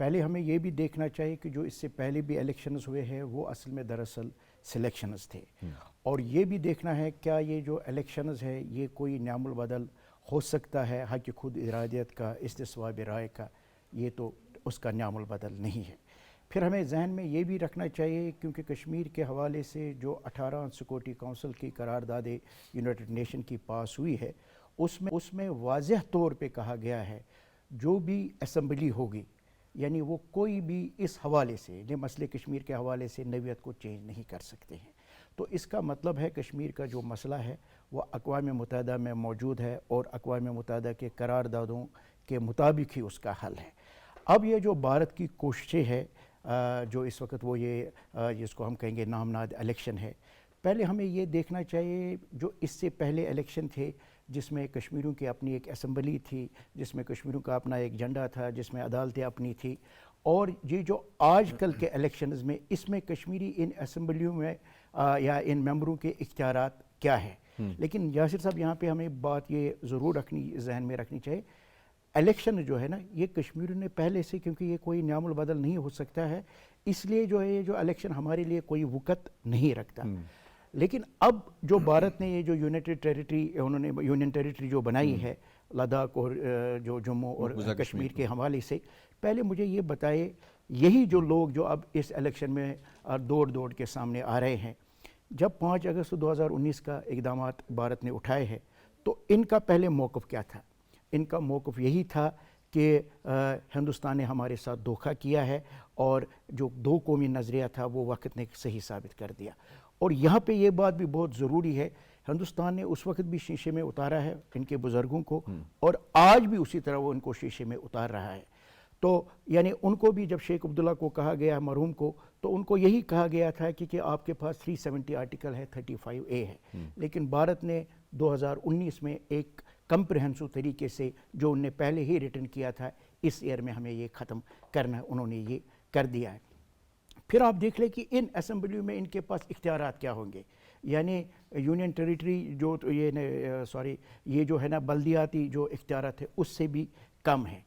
پہلے ہمیں یہ بھی دیکھنا چاہیے کہ جو اس سے پہلے بھی الیکشنز ہوئے ہیں وہ اصل میں دراصل سلیکشنز تھے، اور یہ بھی دیکھنا ہے کیا یہ جو الیکشنز ہے یہ کوئی نعم البدل ہو سکتا ہے حق خود ارادیت کا، استصواب رائے کا، یہ تو اس کا نعم البدل نہیں ہے۔ پھر ہمیں ذہن میں یہ بھی رکھنا چاہیے کیونکہ کشمیر کے حوالے سے جو 18 سیکورٹی کونسل کی قرارداد یونائٹڈ نیشن کی پاس ہوئی ہے اس میں واضح طور پہ کہا گیا ہے جو بھی اسمبلی ہوگی یعنی وہ کوئی بھی اس حوالے سے یعنی مسئلے کشمیر کے حوالے سے نوعیت کو چینج نہیں کر سکتے ہیں۔ تو اس کا مطلب ہے کشمیر کا جو مسئلہ ہے وہ اقوام متحدہ میں موجود ہے اور اقوام متحدہ کے قراردادوں کے مطابق ہی اس کا حل ہے۔ اب یہ جو بھارت کی کوششیں ہے جو اس وقت وہ یہ جس کو ہم کہیں گے نامناد الیکشن ہے، پہلے ہمیں یہ دیکھنا چاہیے جو اس سے پہلے الیکشن تھے جس میں کشمیریوں کی اپنی ایک اسمبلی تھی، جس میں کشمیریوں کا اپنا ایک جھنڈا تھا، جس میں عدالتیں اپنی تھی، اور یہ جو آج کل کے الیکشنز میں اس میں کشمیری ان اسمبلیوں میں یا ان ممبروں کے اختیارات کیا ہے۔ لیکن یاسر صاحب یہاں پہ ہمیں بات یہ ضرور ذہن میں رکھنی چاہیے، الیکشن جو ہے نا یہ کشمیریوں نے پہلے سے، کیونکہ یہ کوئی نعم البدل نہیں ہو سکتا ہے، اس لیے جو ہے یہ جو الیکشن ہمارے لیے کوئی وقت نہیں رکھتا۔ لیکن اب جو بھارت نے یہ جو یونائٹڈ ٹیریٹری انہوں نے یونین ٹیریٹری جو بنائی ہے لداخ اور جو جموں اور کشمیر کے حوالے سے، پہلے مجھے یہ بتائے یہی جو لوگ جو اب اس الیکشن میں دوڑ کے سامنے آ رہے ہیں، جب 5 اگست 2019 کا اقدامات بھارت نے اٹھائے ہیں تو ان کا پہلے موقف کیا تھا؟ ان کا موقف یہی تھا کہ ہندوستان نے ہمارے ساتھ دھوکہ کیا ہے، اور جو دو قومی نظریہ تھا وہ وقت نے صحیح ثابت کر دیا۔ اور یہاں پہ یہ بات بھی بہت ضروری ہے، ہندوستان نے اس وقت بھی شیشے میں اتارا ہے ان کے بزرگوں کو، اور آج بھی اسی طرح وہ ان کو شیشے میں اتار رہا ہے۔ تو یعنی ان کو بھی جب شیخ عبداللہ کو کہا گیا مرحوم کو، تو ان کو یہی کہا گیا تھا کہ آپ کے پاس 370 آرٹیکل ہے، 35A ہے، لیکن بھارت نے 2019 میں ایک کمپریہنسو طریقے سے جو انہیں پہلے ہی ریٹرن کیا تھا اس ایئر میں ہمیں یہ ختم کرنا ہے، انہوں نے یہ کر دیا ہے۔ پھر آپ دیکھ لیں کہ ان اسمبلیوں میں ان کے پاس اختیارات کیا ہوں گے، یعنی یونین ٹیریٹری جو یہ جو ہے نا بلدیاتی جو اختیارات ہے اس سے بھی کم ہے۔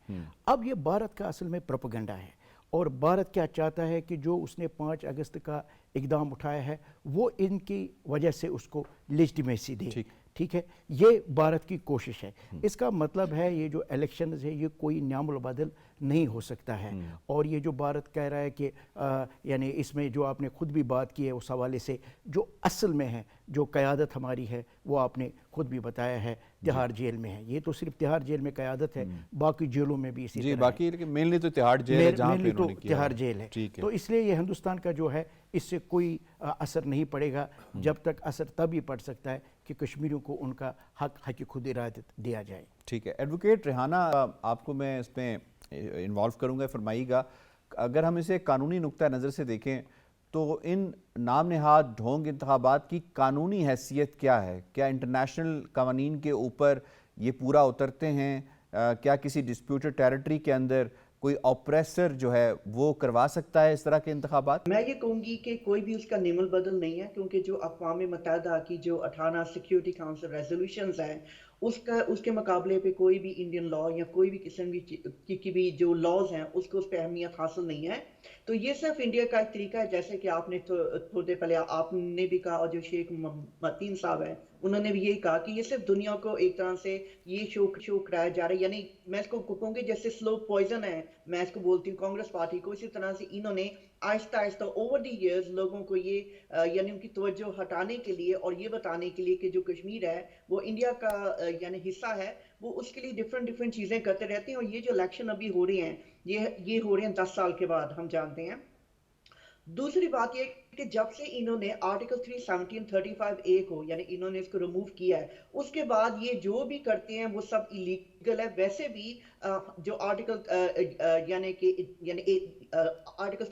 اب یہ بھارت کا اصل میں پروپیگنڈا ہے، اور بھارت کیا چاہتا ہے کہ جو اس نے 5 اگست کا اقدام اٹھایا ہے وہ ان کی وجہ سے اس کو لیجٹیمیسی دے، ٹھیک ہے، یہ بھارت کی کوشش ہے۔ اس کا مطلب ہے یہ جو الیکشنز ہے یہ کوئی نعم البدل نہیں ہو سکتا ہے، اور یہ جو بھارت کہہ رہا ہے کہ یعنی اس میں جو آپ نے خود بھی بات کی ہے اس حوالے سے، جو اصل میں ہے جو قیادت ہماری ہے وہ آپ نے خود بھی بتایا ہے تہاڑ جیل میں ہے۔ یہ تو صرف تہاڑ جیل میں قیادت ہے، باقی جیلوں میں بھی اسی طرح ہے۔ باقی لیکن مینلی تو تہاڑ جیل ہے جہاں پہ انہوں نے کیا، تہاڑ جیل ہے۔ تو اس لیے یہ ہندوستان کا جو ہے اس سے کوئی اثر نہیں پڑے گا، جب تک اثر تب ہی پڑ سکتا ہے کہ کشمیریوں کو ان کا حق خود ارادت دیا جائے۔ ٹھیک ہے، ایڈوکیٹ ریحانہ آپ کو میں اس میں انوالو کروں گا، فرمائیے گا اگر ہم اسے قانونی نقطہ نظر سے دیکھیں تو ان نام نہاد ڈھونگ انتخابات کی قانونی حیثیت کیا ہے؟ کیا انٹرنیشنل قوانین کے اوپر یہ پورا اترتے ہیں؟ کیا کسی ڈسپیوٹڈ ٹیریٹری کے اندر کوئی آپریسر جو ہے وہ کروا سکتا ہے اس طرح کے انتخابات؟ میں یہ کہوں گی کہ کوئی بھی اس کا نعم البدل نہیں ہے، کیونکہ جو اقوام متحدہ کی جو 18 سیکیورٹی کونسل ریزولوشنز ہیں اس کے مقابلے پہ کوئی بھی انڈین لا یا کوئی بھی قسم کی بھی جو لاز ہیں اس کو اس پہ اہمیت حاصل نہیں ہے۔ تو یہ صرف انڈیا کا ایک طریقہ ہے، جیسے کہ آپ نے تھوڑی دیر پہلے آپ نے بھی کہا، اور جو شیخ متین صاحب ہیں انہوں نے بھی یہی کہا کہ یہ صرف دنیا کو ایک طرح سے یہ شو کرایا جا رہا ہے، یعنی میں اس کو کہوں گی جیسے سلو پوائزن ہے، میں اس کو بولتی ہوں کانگریس پارٹی کو، اسی طرح سے انہوں نے آہستہ آہستہ اوور دی ایئرز لوگوں کو یہ یعنی ان کی توجہ ہٹانے کے لیے اور یہ بتانے کے لیے کہ جو کشمیر ہے وہ انڈیا کا یعنی حصہ ہے، وہ اس کے لیے ڈفرینٹ چیزیں کرتے رہتے ہیں۔ اور یہ جو الیکشن ابھی ہو رہے ہیں یہ ہو رہے ہیں 10 سال کے بعد، ہم جانتے ہیں۔ دوسری بات یہ کہ جب سے انہوں نے آرٹیکل 370 35A کو یعنی انہوں نے اس کو ریموو کیا ہے، اس کے بعد یہ جو بھی کرتے ہیں وہ سب ایلیگل ہے۔ ویسے بھی جو آرٹیکل یعنی آرٹیکل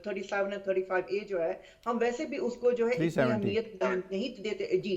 37 اور 35A جو ہے، ہم ویسے بھی اس کو جو ہے اتنی اہمیت نہیں دیتے۔ جی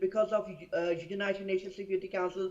because of United Nations Security Council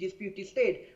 disputed state,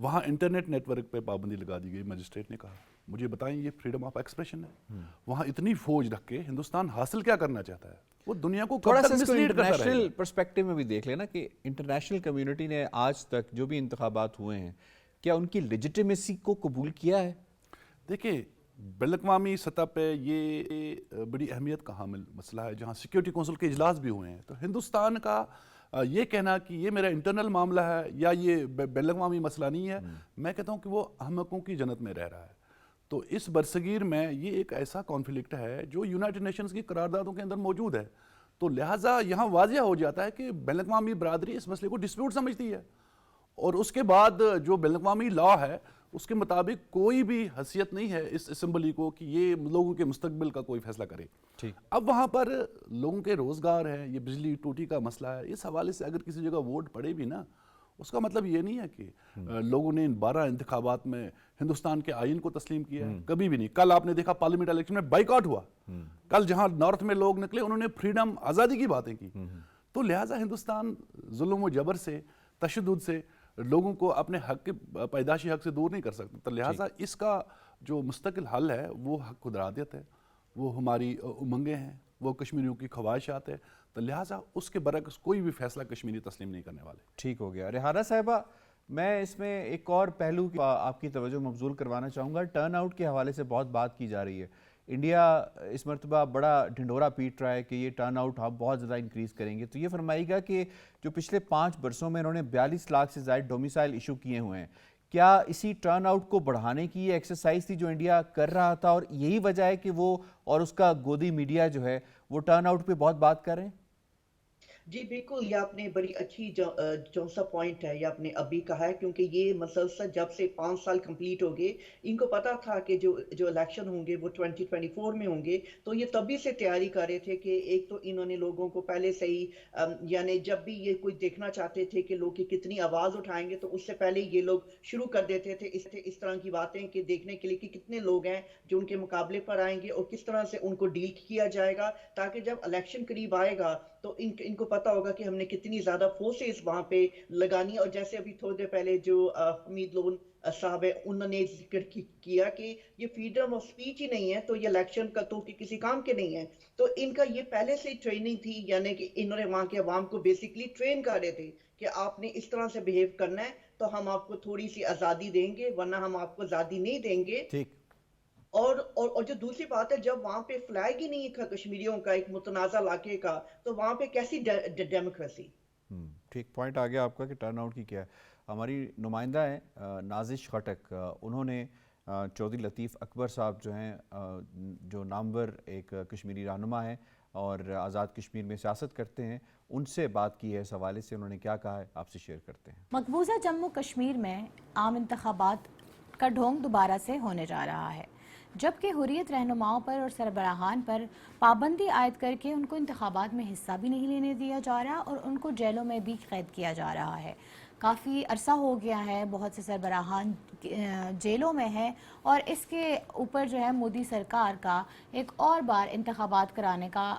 وہاں انٹرنیٹ نیٹ ورک پہ پابندی لگا دی گئی. مجسٹریٹ نے کہا مجھے بتائیں یہ فریڈم آف ایکسپریشن ہے؟ وہاں اتنی فوج رکھ کے ہندوستان حاصل کیا کرنا چاہتا ہے؟ وہ دنیا کو کب تھوڑا تک سا اس کو مسلیڈ کرتا رہے انٹرنیشنل گا؟ پرسپیکٹو میں بھی دیکھ لینا کہ انٹرنیشنل کمیونٹی نے آج تک جو بھی انتخابات ہوئے ہیں کیا ان کی لیجیٹیمیسی کو قبول کیا ہے؟ دیکھیں بین الاقوامی سطح پہ یہ بڑی اہمیت کا حامل مسئلہ ہے. جہاں سیکیورٹی کونسل کے اجلاس بھی ہوئے ہیں تو ہندوستان کا یہ کہنا کہ یہ میرا انٹرنل معاملہ ہے یا یہ بین الاقوامی مسئلہ نہیں ہے، میں کہتا ہوں کہ وہ احمقوں کی جنت میں رہ رہا ہے. تو اس برصغیر میں یہ ایک ایسا کانفلکٹ ہے جو یونائٹڈ نیشنز کی قراردادوں کے اندر موجود ہے. تو لہٰذا یہاں واضح ہو جاتا ہے کہ بین الاقوامی برادری اس مسئلے کو ڈسپیوٹ سمجھتی ہے، اور اس کے بعد جو بین الاقوامی لا ہے اس کے مطابق کوئی بھی حیثیت نہیں ہے اس اسمبلی کو کہ یہ لوگوں کے مستقبل کا کوئی فیصلہ کرے. اب وہاں پر لوگوں کے روزگار ہے، یہ بجلی ٹوٹی کا مسئلہ ہے، اس حوالے سے اگر کسی جگہ ووٹ پڑے بھی نا، اس کا مطلب یہ نہیں ہے کہ لوگوں نے ان 12 انتخابات میں ہندوستان کے آئین کو تسلیم کیا ہے. کبھی بھی نہیں. کل آپ نے دیکھا پارلیمنٹ الیکشن میں بائیکاٹ ہوا. کل جہاں نارتھ میں لوگ نکلے انہوں نے فریڈم، آزادی کی باتیں کی. تو لہٰذا ہندوستان ظلم و جبر سے، تشدد سے لوگوں کو اپنے حق کے پیدائشی حق سے دور نہیں کر سکتا. تو لہٰذا اس کا جو مستقل حل ہے وہ حق خودارادیت ہے، وہ ہماری امنگیں ہیں، وہ کشمیریوں کی خواہشات ہے. تو لہٰذا اس کے برعکس کوئی بھی فیصلہ کشمیری تسلیم نہیں کرنے والے. ٹھیک ہو گیا. ریحانہ صاحبہ، میں اس میں ایک اور پہلو آپ کی توجہ مبذول کروانا چاہوں گا. ٹرن آؤٹ کے حوالے سے بہت بات کی جا رہی ہے. انڈیا اس مرتبہ بڑا ڈھنڈورا پیٹ رہا ہے کہ یہ ٹرن آؤٹ ہم بہت زیادہ انکریز کریں گے. تو یہ فرمائے گا کہ جو پچھلے 5 برسوں میں انہوں نے 42 لاکھ سے زائد ڈومیسائل ایشو کیے ہوئے ہیں، کیا اسی ٹرن آؤٹ کو بڑھانے کی یہ ایکسرسائز تھی جو انڈیا کر رہا تھا، اور یہی وجہ ہے کہ وہ اور اس کا گودی میڈیا جو ہے وہ ٹرن آؤٹ پہ بہت بات کر رہے ہیں؟ جی بالکل، یہ آپ نے بڑی اچھی جو سا پوائنٹ ہے یہ آپ نے ابھی کہا ہے، کیونکہ یہ مسلسل جب سے 5 سال کمپلیٹ ہو گئے، ان کو پتا تھا کہ جو الیکشن ہوں گے وہ 2024 میں ہوں گے. تو یہ تبھی سے تیاری کر رہے تھے کہ ایک تو انہوں نے لوگوں کو پہلے سے ہی یعنی جب بھی یہ کوئی دیکھنا چاہتے تھے کہ لوگ کتنی آواز اٹھائیں گے تو اس سے پہلے یہ لوگ شروع کر دیتے تھے اس طرح کی باتیں کہ دیکھنے کے لیے کہ کتنے لوگ ہیں جو ان کے مقابلے پر آئیں گے اور کس طرح سے ان کو ڈیل کیا جائے گا، تاکہ جب الیکشن قریب آئے گا تو ان کو پتا ہوگا کہ ہم نے کتنی زیادہ فورسز وہاں پہ لگانی. اور جیسے ابھی تھوڑے دیر پہلے جو حمید لون صاحب ہے انہوں نے ذکر کیا کہ یہ فریڈم آف سپیچ ہی نہیں ہے تو یہ الیکشن کا تو کسی کام کے نہیں ہے. تو ان کا یہ پہلے سے ٹریننگ تھی، یعنی کہ انہوں نے وہاں کے عوام کو بیسیکلی ٹرین کر رہے تھے کہ آپ نے اس طرح سے بہیو کرنا ہے تو ہم آپ کو تھوڑی سی آزادی دیں گے، ورنہ ہم آپ کو آزادی نہیں دیں گے. اور جو دوسری بات ہے، جب وہاں پہ فلیگ ہی نہیں تھا کشمیریوں کا ایک متنازع علاقے کا، تو وہاں پہ کیسی ڈیموکریسی. ٹھیک پوائنٹ آ گیا آپ کا کہ ٹرن آؤٹ کی کیا ہے. ہماری نمائندہ ہیں نازش خٹک، انہوں نے چودھری لطیف اکبر صاحب جو ہیں جو نامور ایک کشمیری رہنما ہیں اور آزاد کشمیر میں سیاست کرتے ہیں، ان سے بات کی ہے. اس حوالے سے انہوں نے کیا کہا ہے آپ سے شیئر کرتے ہیں. مقبوضہ جموں کشمیر میں عام انتخابات کا ڈھونگ دوبارہ سے ہونے جا رہا ہے، جبکہ حریت رہنماؤں پر اور سربراہان پر پابندی عائد کر کے ان کو انتخابات میں حصہ بھی نہیں لینے دیا جا رہا اور ان کو جیلوں میں بھی قید کیا جا رہا ہے. کافی عرصہ ہو گیا ہے، بہت سے سربراہان جیلوں میں ہیں، اور اس کے اوپر جو ہے مودی سرکار کا ایک اور بار انتخابات کرانے کا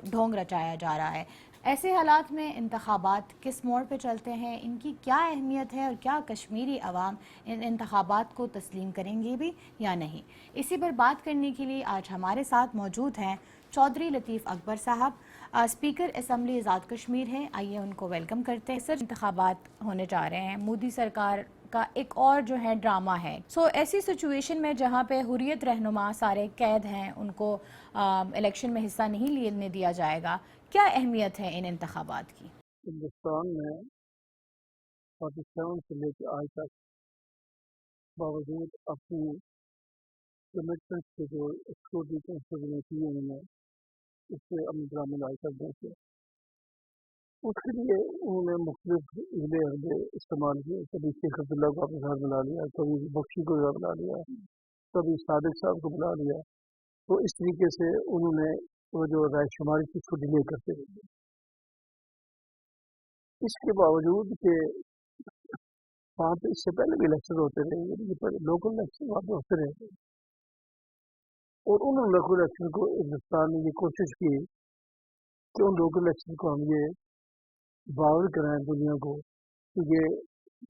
ڈھونگ رچایا جا رہا ہے. ایسے حالات میں انتخابات کس موڑ پہ چلتے ہیں، ان کی کیا اہمیت ہے، اور کیا کشمیری عوام ان انتخابات کو تسلیم کریں گے بھی یا نہیں؟ اسی پر بات کرنے کے لیے آج ہمارے ساتھ موجود ہیں چودھری لطیف اکبر صاحب، اسپیکر اسمبلی آزاد کشمیر ہیں. آئیے ان کو ویلکم کرتے ہیں. سر، انتخابات ہونے جا رہے ہیں، مودی سرکار کا ایک اور جو ہے ڈرامہ ہے. ایسی سچویشن میں جہاں پہ حریت رہنما سارے قید ہیں، ان کو الیکشن میں حصہ نہیں لینے دیا جائے گا، کیا اہمیت ہے ان انتخابات کی؟ ہندوستان میں 47 سے لے کے آج تک باوجود اپنی کمٹمنٹ کے جو سیکورٹی کونسل نے کیے ہیں اس سے ڈرامے لائی کر دیں سے اس کے لیے انہوں نے مختلف عہدے استعمال کیے. کبھی شیخ عبداللہ کو اپنے ساتھ بلا لیا، کبھی بخشی کو بلا لیا، کبھی صادق صاحب کو بلا لیا. تو اس طریقے سے انہوں نے وہ جو رائے شماری کی اس کو ڈیلے کرتے رہے. اس کے باوجود کہ وہاں پہ اس سے پہلے بھی الیکشن ہوتے رہے، لوکل الیکشن وہاں پہ ہوتے رہے، اور ان لوکل الیکشن کو ہندوستان نے یہ کوشش کی کہ ان لوکل الیکشن کو ہم یہ باور کرائیں دنیا کو کہ یہ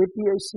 APIC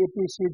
APIC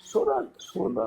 16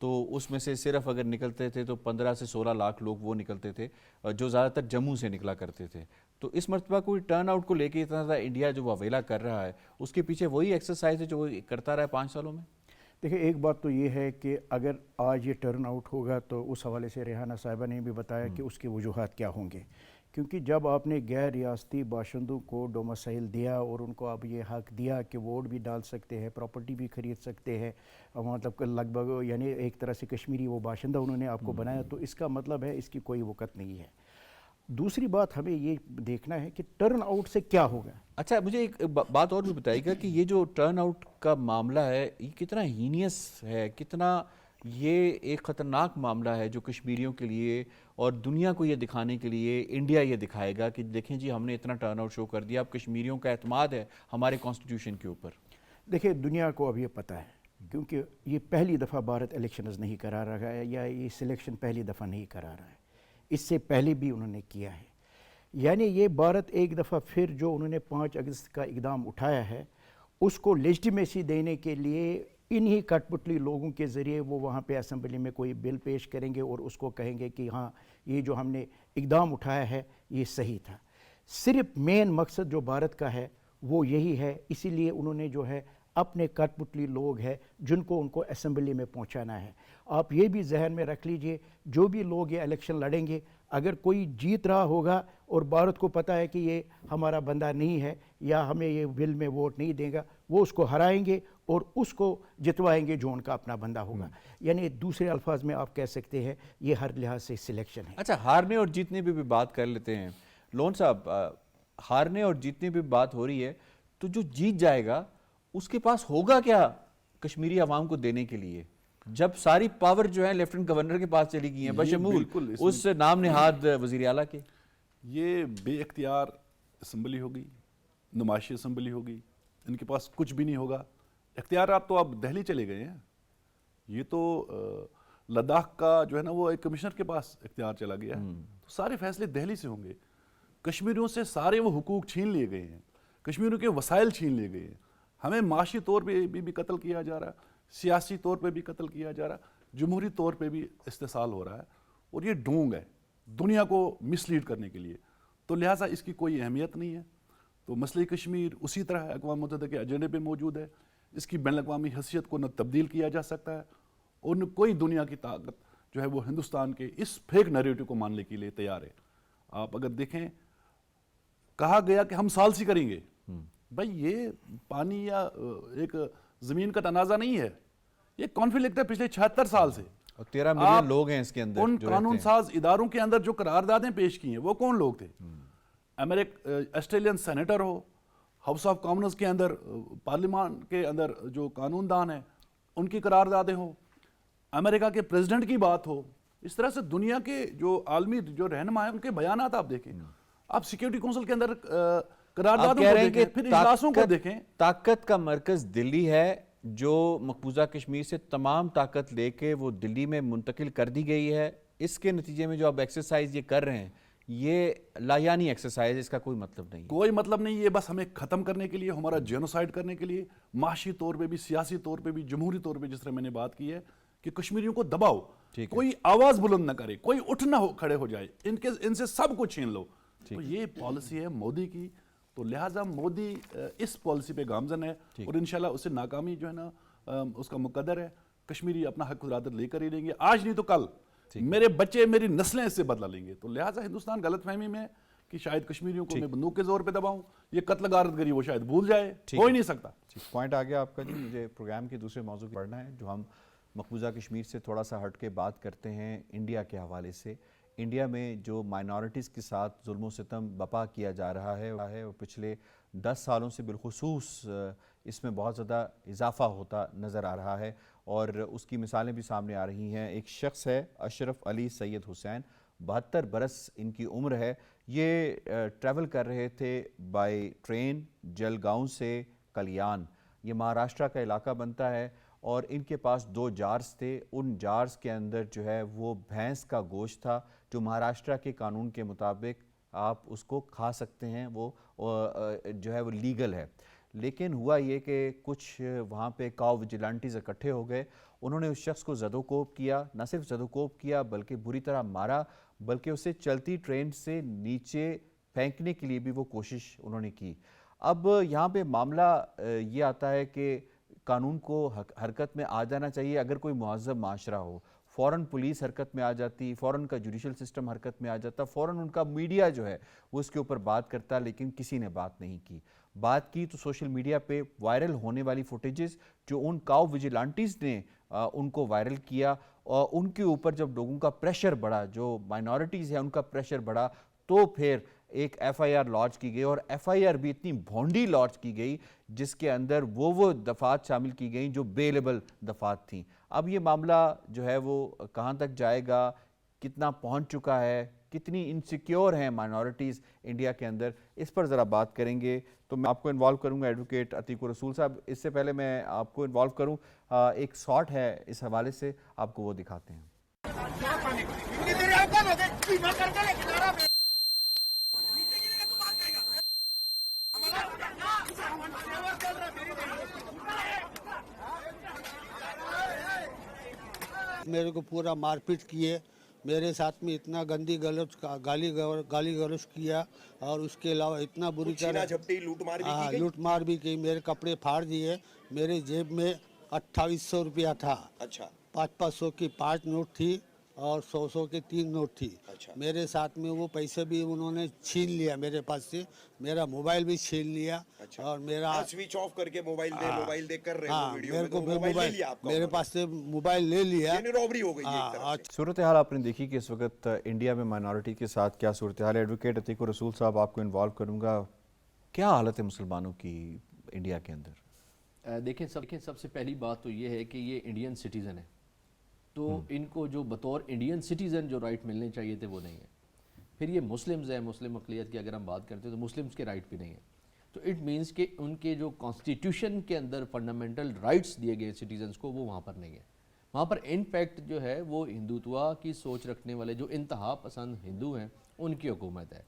تو اس میں سے صرف اگر نکلتے تھے تو 15 سے 16 لاکھ لوگ وہ نکلتے تھے جو زیادہ تر جموں سے نکلا کرتے تھے. تو اس مرتبہ کوئی ٹرن آؤٹ کو لے کے اتنا زیادہ انڈیا جو واویلا کر رہا ہے اس کے پیچھے وہی ایکسرسائز ہے جو وہ کرتا رہا ہے 5 سالوں میں؟ دیکھیں ایک بات تو یہ ہے کہ اگر آج یہ ٹرن آؤٹ ہوگا تو اس حوالے سے ریحانہ صاحبہ نے بھی بتایا کہ اس کے وجوہات کیا ہوں گے، کیونکہ جب آپ نے غیر ریاستی باشندوں کو ڈومسائل دیا اور ان کو اب یہ حق دیا کہ ووٹ بھی ڈال سکتے ہیں، پراپرٹی بھی خرید سکتے ہیں، مطلب کہ لگ بھگ یعنی ایک طرح سے کشمیری وہ باشندہ انہوں نے آپ کو بنایا، تو اس کا مطلب ہے اس کی کوئی وقت نہیں ہے. دوسری بات ہمیں یہ دیکھنا ہے کہ ٹرن آؤٹ سے کیا ہوگا. اچھا مجھے ایک بات اور بھی بتائیے گا کہ یہ جو ٹرن آؤٹ کا معاملہ ہے یہ کتنا ہینیس ہے، کتنا یہ ایک خطرناک معاملہ ہے جو کشمیریوں کے لیے اور دنیا کو یہ دکھانے کے لیے انڈیا یہ دکھائے گا کہ دیکھیں جی ہم نے اتنا ٹرن آؤٹ شو کر دیا، اب کشمیریوں کا اعتماد ہے ہمارے کانسٹیٹیوشن کے اوپر. دیکھیں دنیا کو اب یہ پتہ ہے کیونکہ یہ پہلی دفعہ بھارت الیکشنز نہیں کرا رہا ہے یا یہ سلیکشن پہلی دفعہ نہیں کرا رہا ہے، اس سے پہلے بھی انہوں نے کیا ہے. یعنی یہ بھارت ایک دفعہ پھر جو انہوں نے 5 اگست کا اقدام اٹھایا ہے اس کو لیجٹیمیسی دینے کے لیے انہی کٹ پتلی لوگوں کے ذریعے وہ وہاں پہ اسمبلی میں کوئی بل پیش کریں گے اور اس کو کہیں گے کہ ہاں یہ جو ہم نے اقدام اٹھایا ہے یہ صحیح تھا. صرف مین مقصد جو بھارت کا ہے وہ یہی ہے، اسی لیے انہوں نے جو ہے اپنے کٹ پتلی لوگ ہیں جن کو ان کو اسمبلی میں پہنچانا ہے. آپ یہ بھی ذہن میں رکھ لیجئے جو بھی لوگ یہ الیکشن لڑیں گے اگر کوئی جیت رہا ہوگا اور بھارت کو پتہ ہے کہ یہ ہمارا بندہ نہیں ہے یا ہمیں یہ بل میں ووٹ نہیں دے گا، وہ اس کو ہرائیں گے اور اس کو جتوائیں گے جو ان کا اپنا بندہ ہوگا. یعنی دوسرے الفاظ میں آپ کہہ سکتے ہیں یہ ہر لحاظ سے سلیکشن ہے. اچھا ہارنے اور جیتنے پہ بھی بات کر لیتے ہیں. لون صاحب ہارنے اور جیتنے پہ بات ہو رہی ہے تو جو جیت جائے گا اس کے پاس ہوگا کیا کشمیری عوام کو دینے کے لیے جب ساری پاور جو ہے لیفٹنٹ گورنر کے پاس چلی گئی ہیں بشمول اس نام نہاد وزیر اعلیٰ کے؟ یہ بے اختیار اسمبلی ہوگی، نمائشی اسمبلی ہوگی، ان کے پاس کچھ بھی نہیں ہوگا. اختیارات تو اب دہلی چلے گئے ہیں، یہ تو لداخ کا جو ہے نا وہ ایک کمشنر کے پاس اختیار چلا گیا ہے، تو سارے فیصلے دہلی سے ہوں گے. کشمیریوں سے سارے وہ حقوق چھین لیے گئے ہیں، کشمیریوں کے وسائل چھین لیے گئے ہیں. ہمیں معاشی طور پہ بھی قتل کیا جا رہا ہے، سیاسی طور پہ بھی قتل کیا جا رہا ہے، جمہوری طور پہ بھی استحصال ہو رہا ہے، اور یہ ڈھونگ ہے دنیا کو مس لیڈ کرنے کے لیے. تو لہٰذا اس کی کوئی اہمیت نہیں ہے. تو مسئلہ کشمیر اسی طرح اقوام متحدہ کے ایجنڈے پہ موجود ہے، اس کی بین الاقوامی حیثیت کو نہ تبدیل کیا جا سکتا ہے اور نہ کوئی دنیا کی طاقت جو ہے وہ ہندوستان کے اس فیک نیریٹو کو ماننے کے لیے تیار ہے. آپ اگر دیکھیں کہا گیا کہ ہم ثالثی کریں گے، بھائی یہ پانی یا ایک زمین کا تنازع نہیں ہے، یہ کانفلکٹ ہے پچھلے 76 سال سے. اور 13 ملین لوگ ہیں اس کے اندر ان قانون ساز اداروں کے اندر جو قراردادیں پیش کی ہیں وہ کون لوگ تھے؟ Australian senator who, house of Commons کے اندر پارلیمان کے اندر جو قانون دان ہیں ان کی قراردادیں ہوں، امریکہ کے پریزیڈنٹ کی بات ہو، اس طرح سے دنیا کے جو عالمی جو رہنما ہیں ان کے بیانات آپ دیکھیں. آپ سیکیورٹی کونسل کے اندر قراردادوں کو دیکھیں، پھر اجلاسوں کو دیکھیں. طاقت کا مرکز دلی ہے، جو مقبوضہ کشمیر سے تمام طاقت لے کے وہ دلی میں منتقل کر دی گئی ہے. اس کے نتیجے میں جو اب ایکسرسائز یہ کر رہے ہیں یہ لایانی ایکسرسائز، اس کا کوئی مطلب نہیں. کوئی مطلب نہیں، یہ بس ہمیں ختم کرنے کے لیے، ہمارا جینوسائیڈ کرنے کے لیے، معاشی طور پہ بھی، سیاسی طور پہ بھی، جمہوری طور پہ جس طرح میں نے بات کی ہے کہ کشمیریوں کو دباؤ، کوئی آواز بلند نہ کرے، کوئی اٹھ نہ کھڑے ہو جائے، ان سے سب کو چھین لو. تو یہ پالیسی ہے مودی کی. تو لہٰذا مودی اس پالیسی پہ گامزن ہے اور انشاءاللہ اسے ناکامی جو ہے نا اس کا مقدر ہے. کشمیری اپنا حق خود لے کر ہی لیں گے، آج نہیں تو کل. میرے بچے، میری نسلیں اس سے بدلہ لیں گے. تو لہٰذا ہندوستان غلط فہمی میں ہے کہ شاید کشمیریوں کو میں بندوق کے زور پہ دباؤں، یہ قتل غارت گری وہ شاید بھول جائے، ہو ہی نہیں سکتا. پوائنٹ آ گیا آپ کا جی. مجھے پروگرام کے دوسرے موضوع کی پڑھنا ہے جو ہم مقبوضہ کشمیر سے تھوڑا سا ہٹ کے بات کرتے ہیں انڈیا کے حوالے سے. انڈیا میں جو مائنورٹیز کے ساتھ ظلم و ستم بپا کیا جا رہا ہے وہ پچھلے 10 سالوں سے بالخصوص اس میں بہت زیادہ اضافہ ہوتا نظر آ رہا ہے اور اس کی مثالیں بھی سامنے آ رہی ہیں. ایک شخص ہے اشرف علی سید حسین، 72 برس ان کی عمر ہے. یہ ٹریول کر رہے تھے بائی ٹرین جلگاؤں سے کلیان، یہ مہاراشٹرا کا علاقہ بنتا ہے، اور ان کے پاس 2 جارز تھے. ان جارز کے اندر جو ہے وہ بھینس کا گوشت تھا جو مہاراشٹرا کے قانون کے مطابق آپ اس کو کھا سکتے ہیں، وہ جو ہے وہ لیگل ہے. لیکن ہوا یہ کہ کچھ وہاں پہ کاؤ وجیلانٹیز اکٹھے ہو گئے، انہوں نے اس شخص کو زد و کوب کیا، نہ صرف زد و کوب کیا بلکہ بری طرح مارا، بلکہ اسے چلتی ٹرین سے نیچے پھینکنے کے لیے بھی وہ کوشش انہوں نے کی۔ اب یہاں پہ معاملہ یہ آتا ہے کہ قانون کو حرکت میں آ جانا چاہیے۔ اگر کوئی مہذب معاشرہ ہو، فوراً پولیس حرکت میں آ جاتی، فوراً کا جوڈیشل سسٹم حرکت میں آ جاتا، فوراً ان کا میڈیا جو ہے وہ اس کے اوپر بات کرتا، لیکن کسی نے بات نہیں کی۔ بات کی تو سوشل میڈیا پہ وائرل ہونے والی فوٹیجز جو ان کاؤ ویجیلانٹیز نے ان کو وائرل کیا، اور ان کے اوپر جب لوگوں کا پریشر بڑھا، جو مائنورٹیز ہیں ان کا پریشر بڑھا، تو پھر ایک ایف آئی آر لانچ کی گئی، اور ایف آئی آر بھی اتنی بھونڈی لانچ کی گئی جس کے اندر وہ دفعات شامل کی گئیں جو بیلیبل دفعات تھیں۔ اب یہ معاملہ جو ہے وہ کہاں تک جائے گا، کتنا پہنچ چکا ہے، کتنی انسیکیور ہیں مائنورٹیز انڈیا کے اندر، اس پر ذرا بات کریں گے۔ تو میں آپ کو انوالو کروں گا ایڈوکیٹ عتیق الرسول صاحب۔ اس سے پہلے میں آپ کو انوالو کروں، ایک شارٹ ہے اس حوالے سے، آپ کو وہ دکھاتے ہیں۔ میرے کو پورا مار پیٹ کیے، میرے ساتھ میں اتنا گندی گالی گلوچ کیا، اور اس کے علاوہ اتنا بری طرح لوٹ مار بھی کی، میرے کپڑے پھاڑ دیے، میرے جیب میں 2800 روپیہ تھا، 500 کی 5 نوٹ تھی اور 100 کے 3 نوٹ تھی۔ میرے ساتھ میں وہ پیسے بھی انہوں نے چھین لیا میرے پاس سے، میرا موبائل بھی چھین لیا، اور میرا سوئچ آف کر کے موبائل دے کر رہے ہاں میرے کو میرے پاس سے موبائل لے لیا، رابری ہو گئی۔ صورتحال آپ نے دیکھی کہ اس وقت انڈیا میں مائنورٹی کے ساتھ کیا صورتحال ہے۔ ایڈوکیٹ عتیق الرسول صاحب، آپ کو انوالو کروں گا، کیا حالت ہے مسلمانوں کی انڈیا کے اندر؟ دیکھیں سب سے پہلی بات تو یہ ہے کہ یہ انڈین سٹیزن ہے، تو ان کو جو بطور انڈین سٹیزن جو رائٹ ملنے چاہیے تھے وہ نہیں ہے۔ پھر یہ مسلمز ہیں، مسلم اقلیت کی اگر ہم بات کرتے ہیں تو مسلمز کے رائٹ بھی نہیں ہیں، تو اٹ مینس کہ ان کے جو کانسٹیٹیوشن کے اندر فنڈامنٹل رائٹس دیے گئے سٹیزنز کو وہ وہاں پر نہیں ہے۔ وہاں پر انفیکٹ جو ہے وہ ہندوتوا کی سوچ رکھنے والے جو انتہا پسند ہندو ہیں ان کی حکومت ہے۔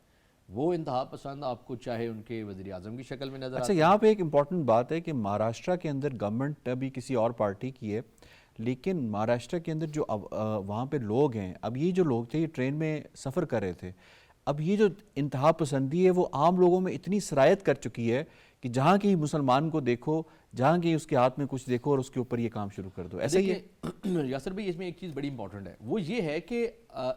وہ انتہا پسند آپ کو چاہے ان کے وزیر اعظم کی شکل میں نظر اچھا، یہاں پہ ایک امپورٹنٹ بات ہے کہ مہاراشٹرا کے اندر گورنمنٹ ابھی کسی اور پارٹی کی ہے، لیکن مہاراشٹرا کے اندر جو وہاں پہ لوگ ہیں، اب یہ جو لوگ تھے یہ ٹرین میں سفر کر رہے تھے، اب یہ جو انتہا پسندی ہے وہ عام لوگوں میں اتنی سرایت کر چکی ہے کہ جہاں کہیں مسلمان کو دیکھو، جہاں کہیں اس کے ہاتھ میں کچھ دیکھو اور اس کے اوپر یہ کام شروع کر دو، ایسا ہی ہے۔ یاسر بھائی، اس میں ایک چیز بڑی امپورٹنٹ ہے، وہ یہ ہے کہ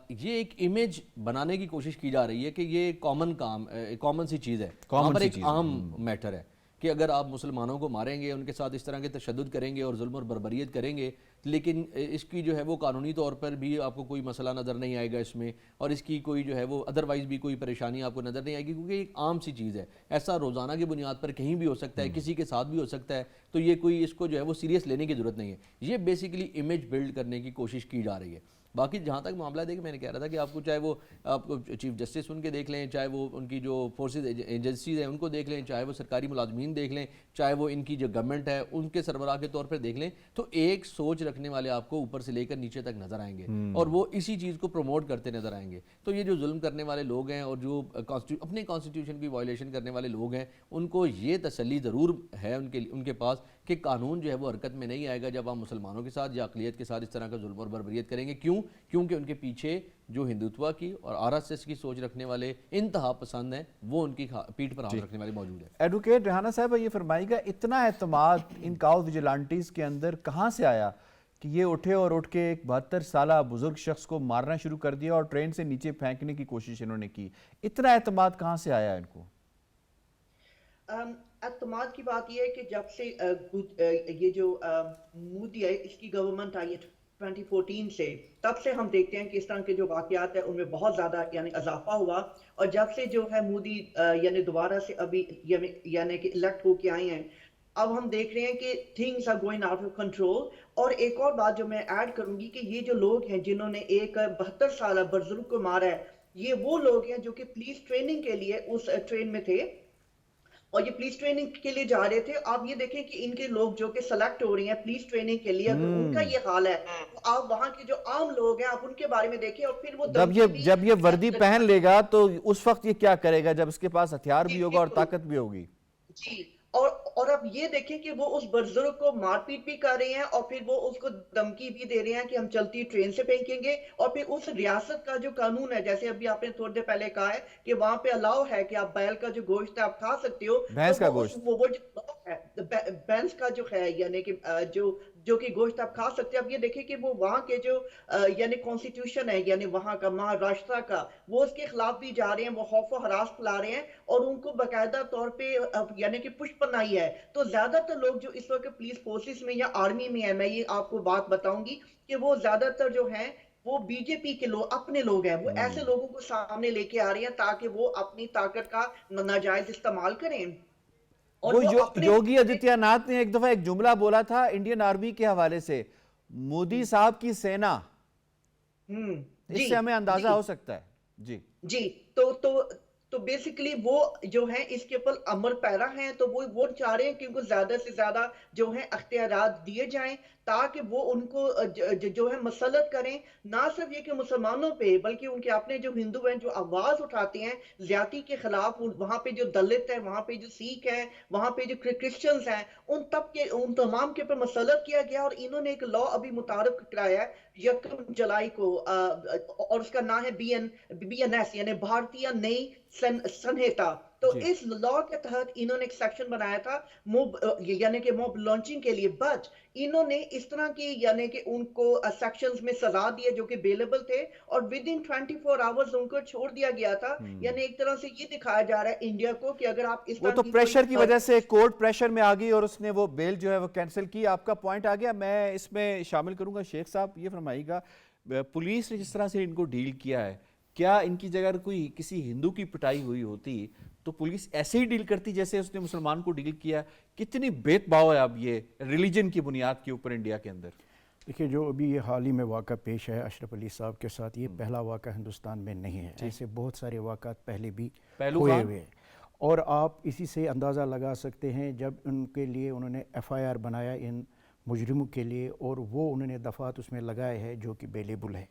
یہ ایک امیج بنانے کی کوشش کی جا رہی ہے کہ یہ کامن سی چیز ہے، وہاں پر ایک عام میٹر ہے کہ اگر آپ مسلمانوں کو ماریں گے، ان کے ساتھ اس طرح کے تشدد کریں گے اور ظلم اور بربریت کریں گے، لیکن اس کی جو ہے وہ قانونی طور پر بھی آپ کو کوئی مسئلہ نظر نہیں آئے گا اس میں، اور اس کی کوئی جو ہے وہ ادروائز بھی کوئی پریشانی آپ کو نظر نہیں آئے گی، کیونکہ ایک عام سی چیز ہے، ایسا روزانہ کی بنیاد پر کہیں بھی ہو سکتا ہے، کسی کے ساتھ بھی ہو سکتا ہے، تو یہ کوئی اس کو جو ہے وہ سیریس لینے کی ضرورت نہیں ہے۔ یہ بیسیکلی امیج بلڈ کرنے کی کوشش کی جا رہی ہے۔ باقی جہاں تک معاملہ دیکھیں، میں نے کہہ رہا تھا کہ آپ کو چاہے وہ آپ کو چیف جسٹس ان کے دیکھ لیں، چاہے وہ ان کی جو فورسز ایجنسیز ہیں ان کو دیکھ لیں، چاہے وہ سرکاری ملازمین دیکھ لیں، چاہے وہ ان کی جو گورنمنٹ ہے ان کے سربراہ کے طور پر دیکھ لیں، تو ایک سوچ رکھنے والے آپ کو اوپر سے لے کر نیچے تک نظر آئیں گے، اور وہ اسی چیز کو پروموٹ کرتے نظر آئیں گے۔ تو یہ جو ظلم کرنے والے لوگ ہیں اور جو اپنے کانسٹیٹیوشن کی وائلیشن کرنے والے لوگ ہیں، ان کو یہ تسلی ضرور ہے ان کے پاس کہ قانون جو ہے وہ حرکت میں نہیں آئے گا جب آپ مسلمانوں کے ساتھ یا اقلیت کے ساتھ اس طرح کا ظلم اور بربریت کریں گے۔ کیونکہ ان کے پیچھے جو ہندوتوا کی اور آر ایس ایس کی سوچ رکھنے والے انتہا پسند ہیں، وہ ان کی پیٹھ پر ہاتھ رکھنے والے موجود ہیں۔ ایڈوکیٹ ریحانہ صاحب، یہ فرمائیے گا اتنا اعتماد ان کاؤ ویجیلانٹیز کے اندر کہاں سے آیا کہ یہ اٹھے اور اٹھ کے ایک 72 سالہ بزرگ شخص کو مارنا شروع کر دیا اور ٹرین سے نیچے پھینکنے کی کوشش انہوں نے کی؟ اتنا اعتماد کہاں سے آیا ان کو؟ اعتماد کی بات یہ ہے کہ جب سے یہ جو مودی ہے، اس کی گورنمنٹ آئی ہے 2014 سے، تب سے ہم دیکھتے ہیں کہ اس طرح کے جو واقعات ہیں ان میں بہت زیادہ اضافہ ہوا، اور جب سے جو ہے مودی دوبارہ سے ابھی کہ الیکٹ ہو کے آئے ہیں، اب ہم دیکھ رہے ہیں کہ things are going out of control۔ اور ایک اور بات جو میں ایڈ کروں گی کہ یہ جو لوگ ہیں جنہوں نے ایک 72 سالہ بزرگ کو مارا ہے، یہ وہ لوگ ہیں جو کہ پولیس ٹریننگ کے لیے اس ٹرین میں تھے، اور یہ پولیس ٹریننگ کے لیے جا رہے تھے۔ آپ یہ دیکھیں کہ ان کے لوگ جو کہ سلیکٹ ہو رہی ہیں پولیس ٹریننگ کے لیے، اگر ان کا یہ حال ہے، آپ وہاں کے جو عام لوگ ہیں آپ ان کے بارے میں دیکھیں، اور پھر وہ جب یہ وردی پہن لے گا تو اس وقت یہ کیا کرے گا جب اس کے پاس ہتھیار بھی ہوگا اور طاقت بھی ہوگی؟ جی، اور اب یہ دیکھیں کہ وہ اس بزرگ کو مار پیٹ بھی کر رہے ہیں اور پھر وہ اس کو دھمکی بھی دے رہے ہیں کہ ہم چلتی ٹرین سے پھینکیں گے، اور پھر اس ریاست کا جو قانون ہے، جیسے ابھی آپ نے تھوڑی دیر پہلے کہا ہے کہ وہاں پہ الاؤ ہے کہ آپ بیل کا جو گوشت ہے آپ کھا سکتے ہو، بھینس کا تو گوشت، وہ جو law ہے بینس کا جو ہے، یعنی کہ جو کہ گوشت آپ کھا سکتے ہیں. اب یہ دیکھیں کہ وہ وہاں کے جو یعنی کانسٹیٹیوشن ہے، یعنی وہاں کا مہاراشٹرا کا، وہ اس کے خلاف بھی جا رہے ہیں، وہ خوف و ہراس پھیلا رہے ہیں اور ان کو باقاعدہ طور پہ یعنی کہ پشت پناہی ہے. تو زیادہ تر لوگ جو اس وقت پولیس فورسز میں یا آرمی میں ہیں، میں یہ آپ کو بات بتاؤں گی کہ وہ زیادہ تر جو ہیں وہ بی جے پی کے لوگ، اپنے لوگ ہیں، وہ ایسے لوگوں کو سامنے لے کے آ رہے ہیں تاکہ وہ اپنی طاقت کا ناجائز استعمال کریں. اور وہ وہ اپنے یوگی آدتیہ ناتھ نے ایک دفعہ ایک جملہ بولا تھا انڈین آرمی کے حوالے سے، مودی صاحب کی سینا، اس سے ہمیں اندازہ ہو سکتا ہے. جی تو بیسیکلی وہ جو ہیں اس کے اوپر عمل پیرا ہیں، تو وہ چاہ رہے ہیں کہ ان کو زیادہ سے زیادہ جو ہیں اختیارات دیے جائیں تاکہ وہ ان کو جو ہے مسلط کریں، نہ صرف یہ کہ مسلمانوں پہ بلکہ ان کے اپنے جو ہندو ہیں جو آواز اٹھاتے ہیں زیادتی کے خلاف، وہاں پہ جو دلت ہے، وہاں پہ جو سکھ ہیں، وہاں پہ جو کرسچنز ہیں، ان تمام کے اوپر مسلط کیا گیا. اور انہوں نے ایک لا ابھی متعارف کرایا ہے 1 جولائی کو، اور اس کا نام ہے BNS یعنی بھارتیہ نئی سنہتا. تو اس لا کے تحت انہوں نے ایک سیکشن بنایا تھا یعنی کہ موب لانچنگ کے لیے، بٹ انہوں نے اس طرح کی یعنی کہ ان کو سیکشنز میں سزا دیے جو کہ بیلیبل تھے، اور ود ان 24 آورز ان کو چھوڑ دیا گیا تھا. یعنی ایک طرح سے یہ دکھایا جا رہا ہے انڈیا کو کہ اگر آپ اس وہ طرح تو کی پریشر کی وجہ سے کورٹ پریشر میں آ گئی اور اس نے وہ بیل جو ہے وہ کینسل کی. آپ کا پوائنٹ آ گیا، میں اس میں شامل کروں گا. شیخ صاحب یہ فرمائیے گا، پولیس نے جس طرح سے ان کو ڈیل کیا ہے، کیا ان کی جگہ کوئی کسی ہندو کی پٹائی ہوئی ہوتی تو پولیس ایسے ہی ڈیل کرتی جیسے اس نے مسلمان کو ڈیل کیا؟ کتنی بیت باؤ ہے اب یہ ریلیجن کی بنیاد کے اوپر انڈیا کے اندر؟ دیکھیے، جو ابھی یہ حال ہی میں واقعہ پیش ہے اشرف علی صاحب کے ساتھ، یہ پہلا واقعہ ہندوستان میں نہیں ہے. ایسے بہت سارے واقعات پہلے بھی ہوئے ہوئے ہیں، اور آپ اسی سے اندازہ لگا سکتے ہیں جب ان کے لیے انہوں نے FIR بنایا ان مجرموں کے لیے، اور وہ انہوں نے دفعات اس میں لگائے ہیں جو کہ بیلیبل ہے.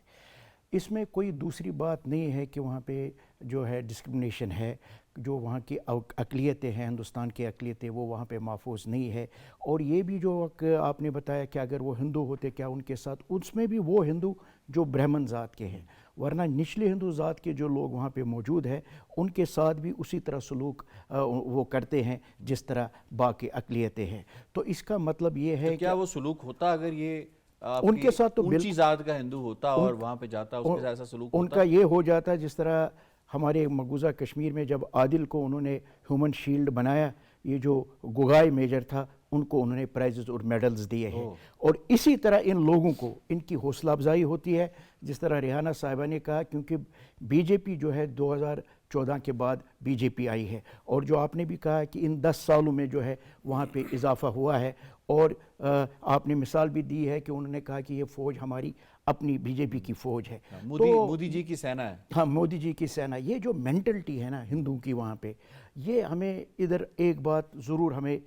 اس میں کوئی دوسری بات نہیں ہے کہ وہاں پہ جو ہے ڈسکرمنیشن ہے، جو وہاں کی اقلیتیں ہیں، ہندوستان کی اقلیتیں، وہ وہاں پہ محفوظ نہیں ہے. اور یہ بھی جو آپ نے بتایا کہ اگر وہ ہندو ہوتے کیا ان کے ساتھ، اس میں بھی وہ ہندو جو برہمن ذات کے ہیں، ورنہ نچلے ہندو ذات کے جو لوگ وہاں پہ موجود ہیں ان کے ساتھ بھی اسی طرح سلوک وہ کرتے ہیں جس طرح باقی اقلیتیں ہیں. تو اس کا مطلب یہ ہے کہ کیا وہ سلوک ہوتا اگر یہ ان کے ساتھ تو اونچی ذات کا ہندو ہوتا اور وہاں پہ جاتا، اس کے ساتھ ایسا سلوک ہوتا؟ ان کا یہ ہو جاتا جس طرح ہمارے مقبوضہ کشمیر میں جب عادل کو انہوں نے ہیومن شیلڈ بنایا، یہ جو گوگائی میجر تھا ان کو انہوں نے پرائزز اور میڈلز دیے ہیں. اور اسی طرح ان لوگوں کو ان کی حوصلہ افزائی ہوتی ہے، جس طرح ریحانہ صاحبہ نے کہا، کیونکہ BJP جو ہے 2014 کے بعد BJP آئی ہے، اور جو آپ نے بھی کہا کہ ان 10 سالوں میں جو ہے وہاں پہ اضافہ ہوا ہے. اور آپ نے مثال بھی دی ہے کہ انہوں نے کہا کہ یہ فوج ہماری اپنی BJP کی فوج ہے، مودی جی کی سینا ہے. ہاں، مودی جی کی سینا. یہ جو مینٹلٹی ہے نا ہندوؤں کی وہاں پہ، یہ ہمیں ادھر ایک بات ضرور ہمیں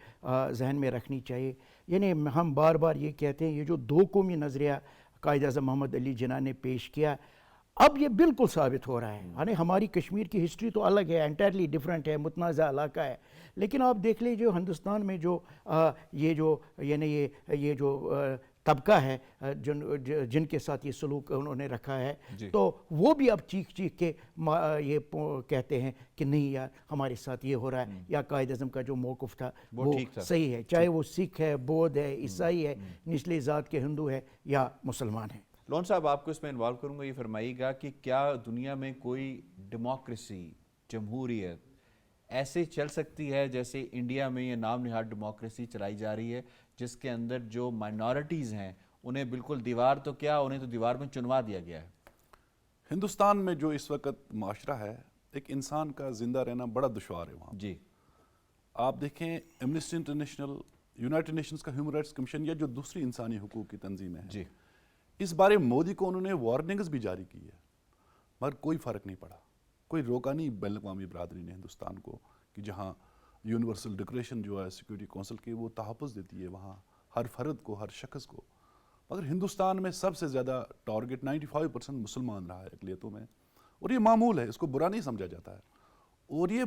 ذہن میں رکھنی چاہیے. یعنی ہم بار بار یہ کہتے ہیں، یہ جو 2 قومی نظریہ قائد اعظم محمد علی جناح نے پیش کیا، اب یہ بالکل ثابت ہو رہا ہے. یعنی ہماری کشمیر کی ہسٹری تو الگ ہے، انٹائرلی ڈیفرنٹ ہے، متنازع علاقہ ہے، لیکن آپ دیکھ لیجیے جو ہندوستان میں جو یہ جو یعنی یہ جو طبقہ ہے جن کے ساتھ یہ سلوک انہوں نے رکھا ہے، تو وہ بھی اب چیخ کے یہ کہتے ہیں کہ نہیں یار ہمارے ساتھ یہ ہو رہا ہے، یا قائد اعظم کا جو موقف تھا وہ صحیح ہے، چاہے وہ سکھ ہے، بودھ ہے، عیسائی ہے، نچلی ذات کے ہندو ہے یا مسلمان ہیں. لون صاحب آپ کو اس میں انوالو کروں گا. یہ فرمائیے گا کہ کیا دنیا میں کوئی ڈیموکریسی، جمہوریت ایسے چل سکتی ہے جیسے انڈیا میں یہ نام نہاد ڈیموکریسی چلائی جا رہی ہے، جس کے اندر جو مائنورٹیز ہیں انہیں بالکل دیوار تو کیا، انہیں تو دیوار میں چنوا دیا گیا ہے؟ ہندوستان میں جو اس وقت معاشرہ ہے، ایک انسان کا زندہ رہنا بڑا دشوار ہے وہاں. جی آپ دیکھیں ایمنسٹی انٹرنیشنل، یونائٹڈ نیشنز کا ہیومن رائٹس کمیشن یا جو دوسری انسانی حقوق کی تنظیمیں ہیں، اس بارے مودی کو انہوں نے وارننگز بھی جاری کی ہے، مگر کوئی فرق نہیں پڑا. کوئی روکا نہیں بین الاقوامی برادری نے ہندوستان کو کہ جہاں یونیورسل ڈکلیریشن جو ہے سیکورٹی کونسل کی وہ تحفظ دیتی ہے وہاں ہر فرد کو، ہر شخص کو. مگر ہندوستان میں سب سے زیادہ ٹارگٹ 95% مسلمان رہا ہے اقلیتوں میں، اور یہ معمول ہے، اس کو برا نہیں سمجھا جاتا ہے. اور یہ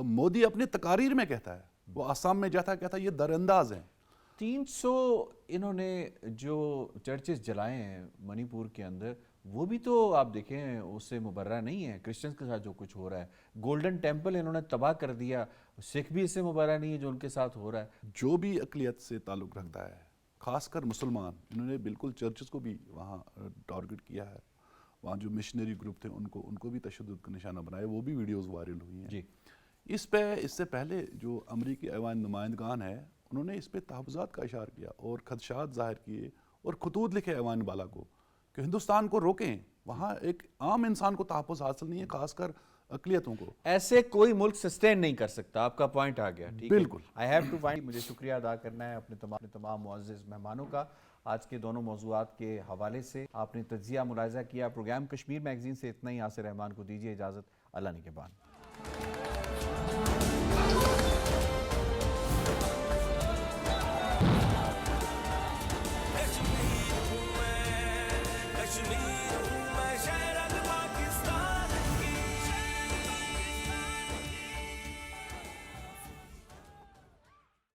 مودی اپنے تقاریر میں کہتا ہے وہ آسام میں جاتا کہتا یہ درانداز ہیں. 300 انہوں نے جو چرچز جلائے ہیں منی پور کے اندر وہ بھی تو آپ دیکھیں اس سے مبرہ نہیں ہے. کرسچنز کے ساتھ جو کچھ ہو رہا ہے, گولڈن ٹیمپل انہوں نے تباہ کر دیا, سکھ بھی اس سے مبرہ نہیں ہے جو ان کے ساتھ ہو رہا ہے. جو بھی اقلیت سے تعلق رکھتا ہے, خاص کر مسلمان, انہوں نے بالکل چرچز کو بھی وہاں ٹارگٹ کیا ہے. وہاں جو مشنری گروپ تھے ان کو بھی تشدد کا نشانہ بنایا, وہ بھی ویڈیوز وائرل ہوئی ہیں. جی اس سے پہلے جو امریکی ایوان نمائندگان ہیں انہوں نے اس پہ تحفظات کا اشار کیا اور خدشات ظاہر کیے اور خطوط لکھے ایوان بالا کو کہ ہندوستان کو روکیں, وہاں ایک عام انسان کو تحفظ حاصل نہیں ہے, خاص کر اقلیتوں کو. ایسے کوئی ملک سسٹین نہیں کر سکتا. آپ کا پوائنٹ آ گیا. بالکل. I have to find. مجھے شکریہ ادا کرنا ہے اپنے تمام معزز مہمانوں کا. آج کے دونوں موضوعات کے حوالے سے آپ نے تجزیہ ملاحظہ کیا. پروگرام کشمیر میگزین سے اتنا ہی. یاسر رحمان کو دیجیے اجازت. اللہ نگہبان.